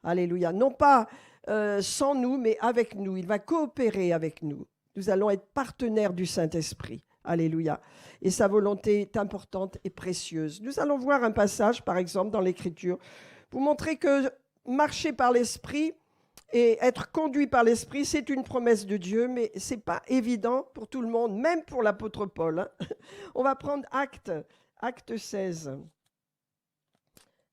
Alléluia. Non pas sans nous, mais avec nous. Il va coopérer avec nous. Nous allons être partenaires du Saint-Esprit. Alléluia. Et sa volonté est importante et précieuse. Nous allons voir un passage, par exemple, dans l'Écriture, pour montrer que marcher par l'Esprit et être conduit par l'Esprit, c'est une promesse de Dieu, mais ce n'est pas évident pour tout le monde, même pour l'apôtre Paul. Hein. On va prendre Acte 16.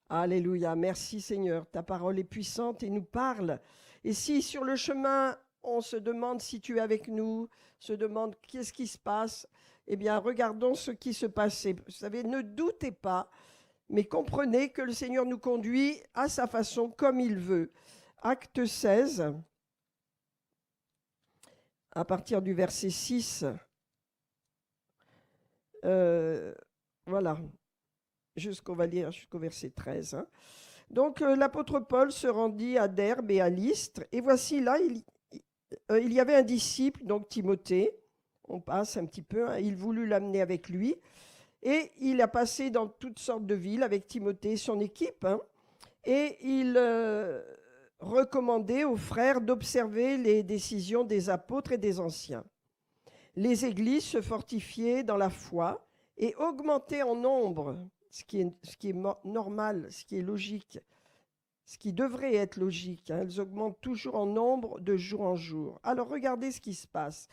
Alléluia. Merci Seigneur. Ta parole est puissante et nous parle. Et si sur le chemin, on se demande si tu es avec nous, se demande qu'est-ce qui se passe, eh bien, regardons ce qui se passait. Vous savez, ne doutez pas, mais comprenez que le Seigneur nous conduit à sa façon, comme il veut. Acte 16, à partir du verset 6. Voilà, on va lire jusqu'au verset 13. Hein. Donc, l'apôtre Paul se rendit à Derbe et à Lystre, et voici là, il y avait un disciple, donc Timothée, on passe un petit peu, hein, il voulut l'amener avec lui, et il a passé dans toutes sortes de villes avec Timothée, son équipe, hein, et il recommandait aux frères d'observer les décisions des apôtres et des anciens. Les églises se fortifiaient dans la foi et augmentaient en nombre, ce qui est normal, ce qui est logique, ce qui devrait être logique. Hein. Elles augmentent toujours en nombre de jour en jour. Alors regardez ce qui se passe.